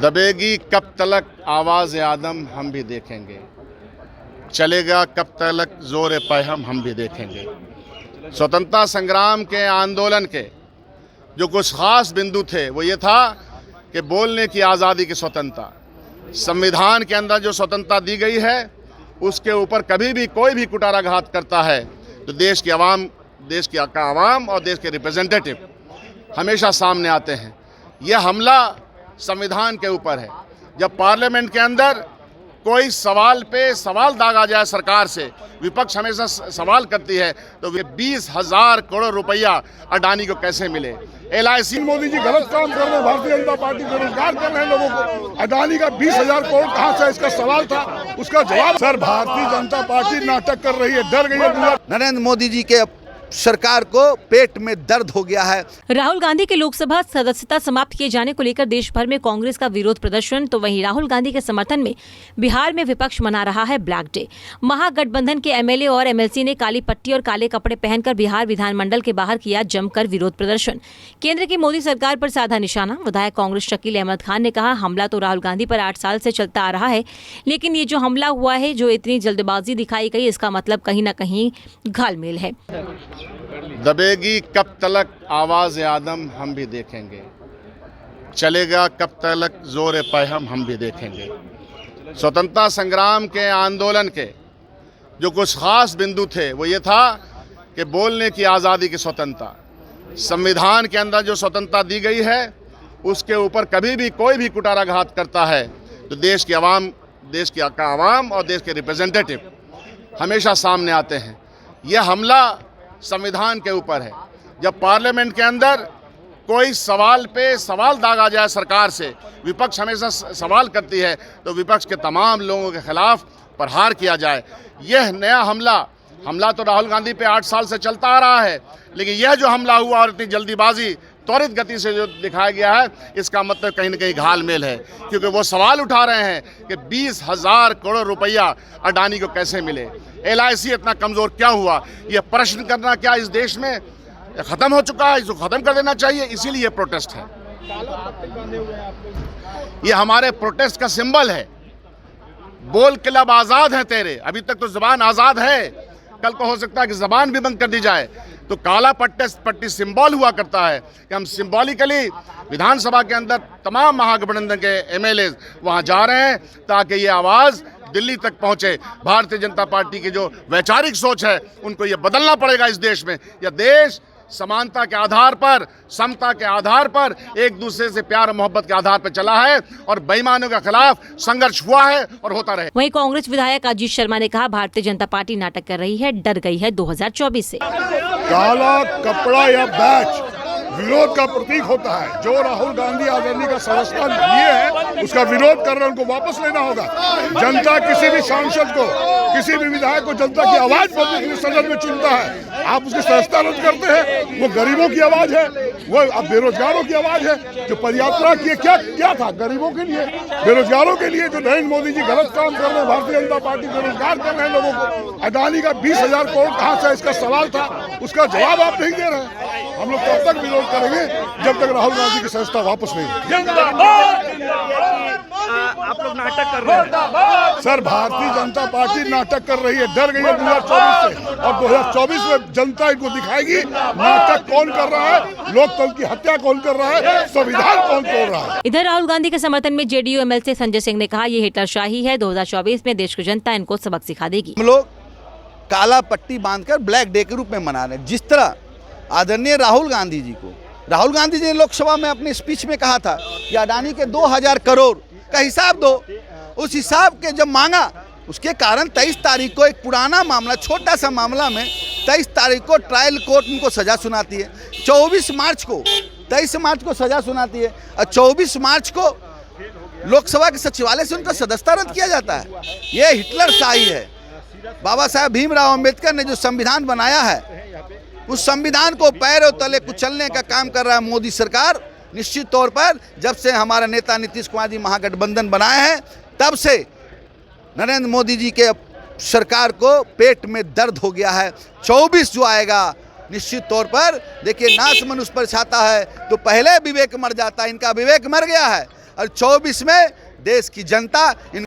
दबेगी कब तलक आवाज़ आदम हम भी देखेंगे, चलेगा कब तलक जोर पैहम हम भी देखेंगे। स्वतंत्रता संग्राम के आंदोलन के जो कुछ खास बिंदु थे वो ये था कि बोलने की आज़ादी की स्वतंत्रता, संविधान के अंदर जो स्वतंत्रता दी गई है उसके ऊपर कभी भी कोई भी कुटाराघात करता है तो देश की आवाम, देश की आवाम और देश के रिप्रेजेंटेटिव हमेशा सामने आते हैं। यह हमला संविधान के ऊपर है। जब पार्लियामेंट के अंदर कोई सवाल पे सवाल दागा जाए सरकार से, विपक्ष हमेशा सवाल करती है तो वे 20,000 करोड़ रुपया अडानी को कैसे मिले। LIC मोदी जी गलत काम कर रहे हैं, भारतीय जनता पार्टी बेरोजगार कर रहे हैं लोगों को। अडानी का 20,000 करोड़ कहाँ से, इसका सवाल था, उसका जवाब सर भारतीय जनता पार्टी नाटक कर रही है, डर गई है। नरेंद्र मोदी जी के सरकार को पेट में दर्द हो गया है। राहुल गांधी के लोकसभा सदस्यता समाप्त किए जाने को लेकर देश भर में कांग्रेस का विरोध प्रदर्शन, तो वहीं राहुल गांधी के समर्थन में बिहार में विपक्ष मना रहा है ब्लैक डे। महागठबंधन के MLA और MLC ने काली पट्टी और काले कपड़े पहनकर बिहार विधानमंडल के बाहर किया जमकर विरोध प्रदर्शन। केंद्र की मोदी सरकार पर साधा निशाना। विधायक कांग्रेस शकील अहमद खान ने कहा, हमला तो राहुल गांधी पर 8 साल से चलता आ रहा है, लेकिन ये जो हमला हुआ है, जो इतनी जल्दबाजी दिखाई गई, इसका मतलब कहीं न कहीं घालमेल है। दबेगी कब तलक आवाज़ आदम हम भी देखेंगे, चलेगा कब तलक जोर पैहम हम भी देखेंगे। स्वतंत्रता संग्राम के आंदोलन के जो कुछ खास बिंदु थे वो ये था कि बोलने की आज़ादी की स्वतंत्रता, संविधान के अंदर जो स्वतंत्रता दी गई है उसके ऊपर कभी भी कोई भी कुटाराघात करता है तो देश की आवाम, देश की आवाम और देश के रिप्रेजेंटेटिव हमेशा सामने आते हैं। यह हमला संविधान के ऊपर है। जब पार्लियामेंट के अंदर कोई सवाल पे सवाल दागा जाए सरकार से, विपक्ष हमेशा सवाल करती है तो विपक्ष के तमाम लोगों के खिलाफ प्रहार किया जाए। यह नया हमला तो राहुल गांधी पे 8 साल से चलता आ रहा है, लेकिन यह जो हमला हुआ और इतनी जल्दीबाजी, त्वरित गति से जो दिखाया गया है, इसका मतलब कहीं न कहीं घालमेल है, क्योंकि वो सवाल उठा रहे हैं कि 20,000 करोड़ रुपया अडानी को कैसे मिले। LIC इतना कमज़ोर क्या हुआ, ये प्रश्न करना क्या इस देश में ख़त्म हो चुका है, इसको ख़त्म कर देना चाहिए। इसीलिए प्रोटेस्ट है, ये हमारे प्रोटेस्ट का सिंबल है। बोल के लब आज़ाद हैं तेरे, अभी तक तो ज़बान आज़ाद है, कल को हो सकता है कि ज़बान भी बंद कर दी जाए। तो काला पट्टी सिंबल हुआ करता है कि हम सिंबॉलिकली विधानसभा के अंदर तमाम महागठबंधन के MLA वहाँ जा रहे हैं ताकि ये आवाज़ दिल्ली तक पहुँचे। भारतीय जनता पार्टी की जो वैचारिक सोच है उनको ये बदलना पड़ेगा। इस देश में यह देश समानता के आधार पर, समता के आधार पर, एक दूसरे से प्यार और मोहब्बत के आधार पर चला है और बेईमानों के खिलाफ संघर्ष हुआ है और होता रहे। वहीं कांग्रेस विधायक अजीत शर्मा ने कहा, भारतीय जनता पार्टी नाटक कर रही है, डर गई है 2024 से। काला कपड़ा या बैच विरोध का प्रतीक होता है। जो राहुल गांधी आजादी का सदस्यता लिए है उसका विरोध कर रहे हैं, उनको वापस लेना होगा। जनता किसी भी सांसद को, किसी भी विधायक को जनता की आवाज बनने के लिए सदन में चुनता है। आप उसकी सदस्यता रद्द करते हैं। वो गरीबों की आवाज है, वो अब बेरोजगारों की आवाज है। जो पदयात्रा की क्या था, गरीबों के लिए, बेरोजगारों के लिए। जो नरेंद्र मोदी जी गलत काम कर रहे हैं, भारतीय जनता पार्टी बेरोजगार कर रहे हैं लोगों को। अडानी का 20,000 करोड़ कहाँ से, इसका सवाल था, उसका जवाब आप नहीं दे रहे। हम लोग तब तक विरोध करेंगे जब तक राहुल गांधी की सदस्यता वापस नहीं होगी। आप लोग नाटक कर रहे हैं सर, भारतीय जनता पार्टी नाटक कर रही है, डर गई है 2024 से, और 2024 में जनता इनको दिखाएगी नाटक कौन कर रहा है, लोकतंत्र की हत्या कौन कर रहा है, संविधान कौन तोड़ रहा है। इधर राहुल गांधी के समर्थन में JDU MLC संजय सिंह ने कहा, ये हिटलरशाही है, 2024 में देश की जनता इनको सबक सिखा देगी। हम लोग काला पट्टी बांधकर ब्लैक डे के रूप में मना रहे हैं। जिस तरह आदरणीय राहुल गांधी जी ने लोकसभा में अपने स्पीच में कहा था कि अडानी के 2,000 करोड़ का हिसाब दो, उस हिसाब के जब मांगा उसके कारण 23 तारीख को एक पुराना मामला, छोटा सा मामला में 23 तारीख को ट्रायल कोर्ट उनको सजा सुनाती है। 23 मार्च को सजा सुनाती है और 24 मार्च को लोकसभा के सचिवालय से उनका सदस्यता रद्द किया जाता है। ये हिटलरशाही है। बाबा साहब भीमराव अंबेडकर ने जो संविधान बनाया है, उस संविधान को पैरों तले कुचलने का काम कर रहा है मोदी सरकार। निश्चित तौर पर जब से हमारा नेता नीतीश कुमार जी महागठबंधन बनाए हैं, तब से नरेंद्र मोदी जी के सरकार को पेट में दर्द हो गया है। 24 जो आएगा, निश्चित तौर पर देखिए नाश मनुष्य पर छाता है तो पहले विवेक मर जाता है। इनका विवेक मर गया है और 24 में देश की जनता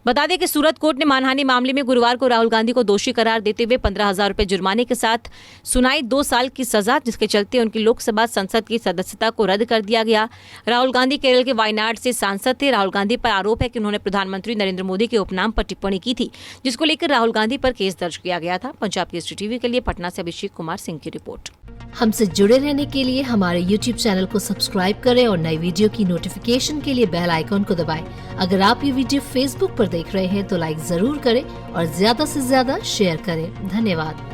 बता दें कि सूरत कोर्ट ने मानहानि मामले में गुरुवार को राहुल गांधी को दोषी करार देते हुए 15,000 रुपए जुर्माने के साथ सुनाई 2 साल की सजा, जिसके चलते उनकी लोकसभा संसद की सदस्यता को रद्द कर दिया गया। राहुल गांधी केरल के वायनाड से सांसद थे। राहुल गांधी पर आरोप है कि उन्होंने प्रधानमंत्री नरेंद्र मोदी के उपनाम पर टिप्पणी की थी, जिसको लेकर राहुल गांधी पर केस दर्ज किया गया था। पंजाब केसरी टीवी के लिए पटना से अभिषेक कुमार सिंह की रिपोर्ट। हमसे जुड़े रहने के लिए हमारे YouTube चैनल को सब्सक्राइब करें और नई वीडियो की नोटिफिकेशन के लिए बेल आइकॉन को दबाएं। अगर आप ये वीडियो Facebook पर देख रहे हैं तो लाइक जरूर करें और ज्यादा से ज्यादा शेयर करें। धन्यवाद।